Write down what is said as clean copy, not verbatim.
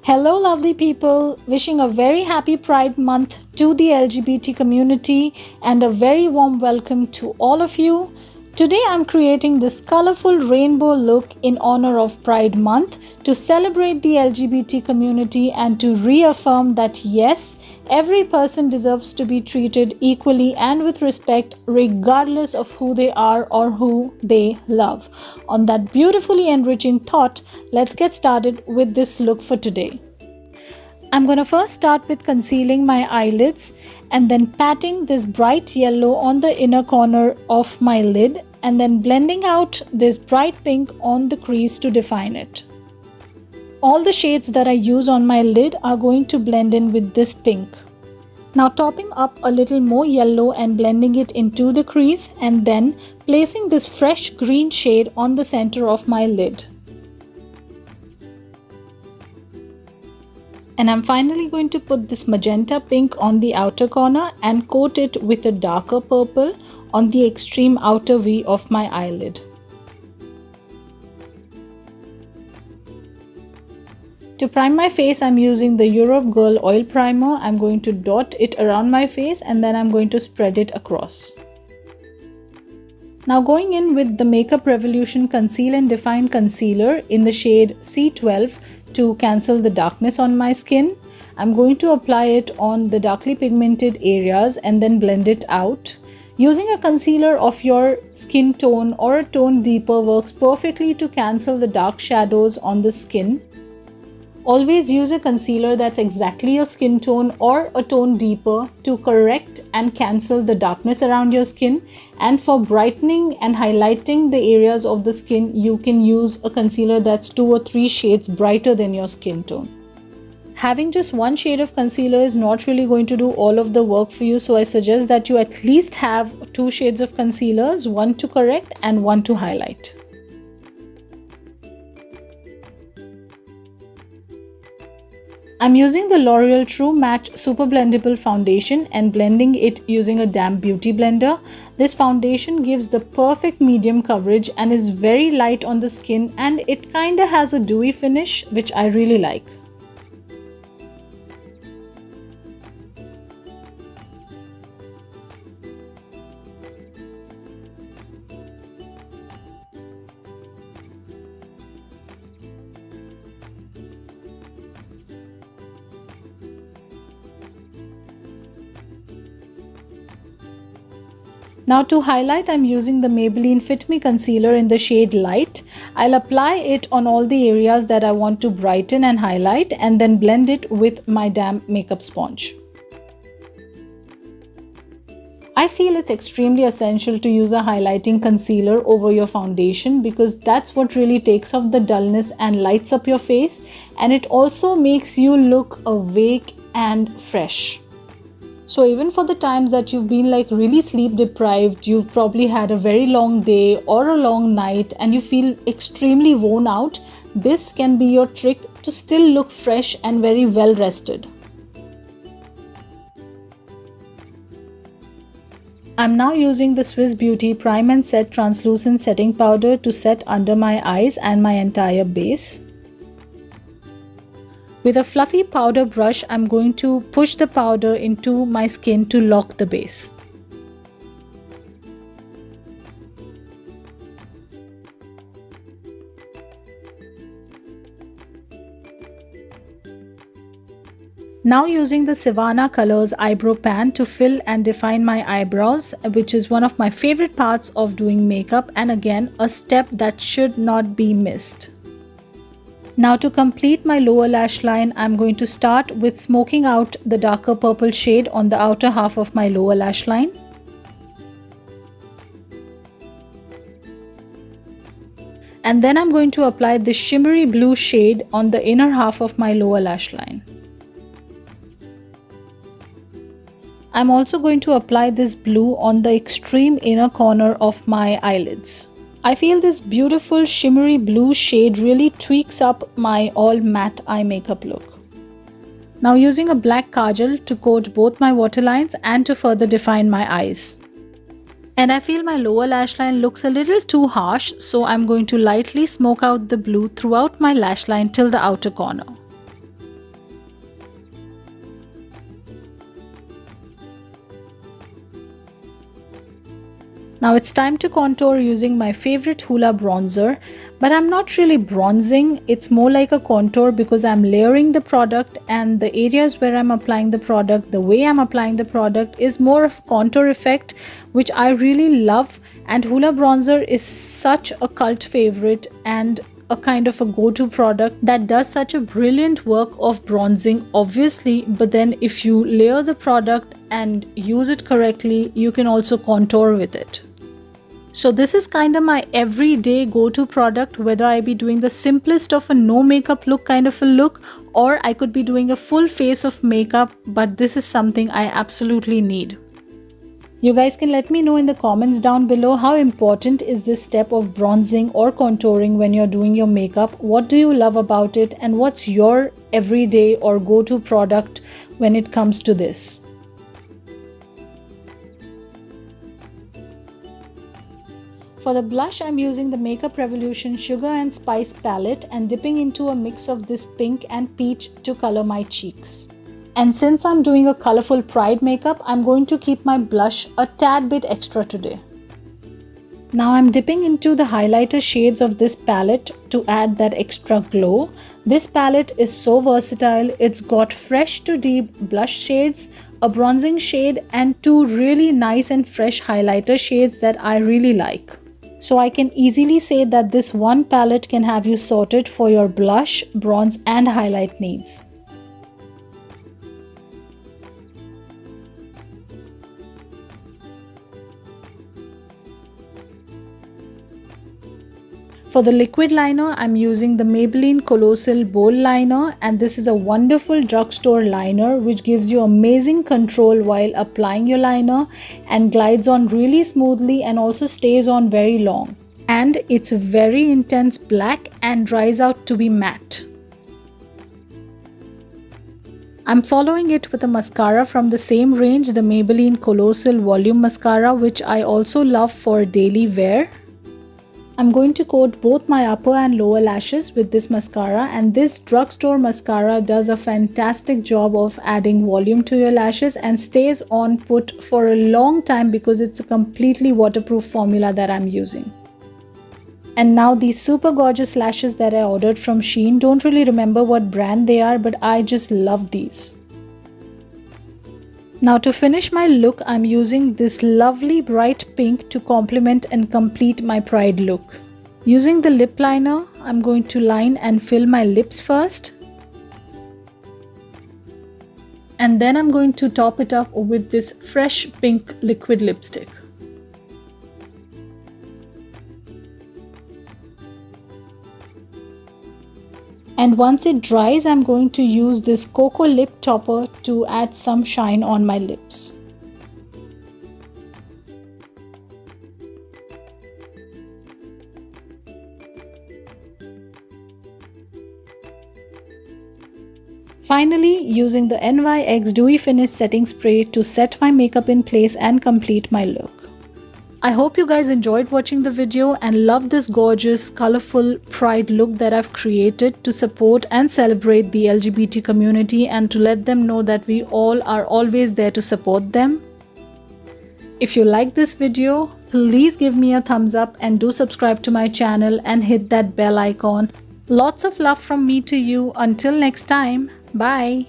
Hello lovely people, wishing a very happy Pride Month to the LGBT community and a very warm welcome to all of you. Today I'm creating this colorful rainbow look in honor of Pride Month to celebrate the LGBT community and to reaffirm that yes, every person deserves to be treated equally and with respect regardless of who they are or who they love. On that beautifully enriching thought, let's get started with this look for today. I'm going to first start with concealing my eyelids and then patting this bright yellow on the inner corner of my lid and then blending out this bright pink on the crease to define it. All the shades that I use on my lid are going to blend in with this pink. Now topping up a little more yellow and blending it into the crease and then placing this fresh green shade on the center of my lid. And I'm finally going to put this magenta pink on the outer corner and coat it with a darker purple on the extreme outer V of my eyelid. To prime my face, I'm using the Europegirl oil primer. I'm going to dot it around my face and then I'm going to spread it across. Now going in with the Makeup Revolution Conceal and Define Concealer in the shade C12 to cancel the darkness on my skin. I'm going to apply it on the darkly pigmented areas and then blend it out. Using a concealer of your skin tone or a tone deeper works perfectly to cancel the dark shadows on the skin. Always use a concealer that's exactly your skin tone or a tone deeper to correct and cancel the darkness around your skin. And for brightening and highlighting the areas of the skin, you can use a concealer that's 2 or 3 shades brighter than your skin tone. Having just one shade of concealer is not really going to do all of the work for you, so I suggest that you at least have 2 shades of concealers, one to correct and one to highlight. I'm using the L'Oreal True Match Super Blendable Foundation and blending it using a damp beauty blender. This foundation gives the perfect medium coverage and is very light on the skin, and it kinda has a dewy finish which I really like. Now to highlight, I'm using the Maybelline Fit Me Concealer in the shade Light. I'll apply it on all the areas that I want to brighten and highlight and then blend it with my damp makeup sponge. I feel it's extremely essential to use a highlighting concealer over your foundation because that's what really takes off the dullness and lights up your face, and it also makes you look awake and fresh. So even for the times that you've been like really sleep deprived, you've probably had a very long day or a long night and you feel extremely worn out, this can be your trick to still look fresh and very well rested. I'm now using the Swiss Beauty Prime and Set Translucent Setting Powder to set under my eyes and my entire base. With a fluffy powder brush, I'm going to push the powder into my skin to lock the base. Now using the Savannah Colors Eyebrow Pan to fill and define my eyebrows, which is one of my favorite parts of doing makeup, and again a step that should not be missed. Now to complete my lower lash line, I'm going to start with smoking out the darker purple shade on the outer half of my lower lash line. And then I'm going to apply the shimmery blue shade on the inner half of my lower lash line. I'm also going to apply this blue on the extreme inner corner of my eyelids. I feel this beautiful shimmery blue shade really tweaks up my all matte eye makeup look. Now using a black kajal to coat both my waterlines and to further define my eyes. And I feel my lower lash line looks a little too harsh, so I'm going to lightly smoke out the blue throughout my lash line till the outer corner. Now it's time to contour using my favorite Hoola bronzer, but I'm not really bronzing, it's more like a contour because I'm layering the product, and the areas where I'm applying the product, the way I'm applying the product is more of contour effect, which I really love. And Hoola bronzer is such a cult favorite and a kind of a go-to product that does such a brilliant work of bronzing, obviously, but then if you layer the product and use it correctly, you can also contour with it. So this is kind of my everyday go-to product, whether I be doing the simplest of a no makeup look kind of a look, or I could be doing a full face of makeup, but this is something I absolutely need. You guys can let me know in the comments down below how important is this step of bronzing or contouring when you're doing your makeup. What do you love about it, and what's your everyday or go-to product when it comes to this? For the blush, I'm using the Makeup Revolution Sugar and Spice palette and dipping into a mix of this pink and peach to color my cheeks. And since I'm doing a colorful Pride makeup, I'm going to keep my blush a tad bit extra today. Now I'm dipping into the highlighter shades of this palette to add that extra glow. This palette is so versatile. It's got fresh to deep blush shades, a bronzing shade, and two really nice and fresh highlighter shades that I really like. So I can easily say that this one palette can have you sorted for your blush, bronze and highlight needs. For the liquid liner, I'm using the Maybelline Colossal Bold Liner, and this is a wonderful drugstore liner which gives you amazing control while applying your liner and glides on really smoothly and also stays on very long. And it's very intense black and dries out to be matte. I'm following it with a mascara from the same range, the Maybelline Colossal Volume Mascara, which I also love for daily wear. I'm going to coat both my upper and lower lashes with this mascara, and this drugstore mascara does a fantastic job of adding volume to your lashes and stays on put for a long time because it's a completely waterproof formula that I'm using. And now these super gorgeous lashes that I ordered from Shein, don't really remember what brand they are, but I just love these. Now to finish my look, I'm using this lovely bright pink to complement and complete my Pride look. Using the lip liner, I'm going to line and fill my lips first. And then I'm going to top it up with this fresh pink liquid lipstick. And once it dries, I'm going to use this KoKo lip topper to add some shine on my lips. Finally, using the NYX Dewy Finish Setting Spray to set my makeup in place and complete my look. I hope you guys enjoyed watching the video and love this gorgeous, colorful Pride look that I've created to support and celebrate the LGBT community and to let them know that we all are always there to support them. If you like this video, please give me a thumbs up and do subscribe to my channel and hit that bell icon. Lots of love from me to you. Until next time, bye.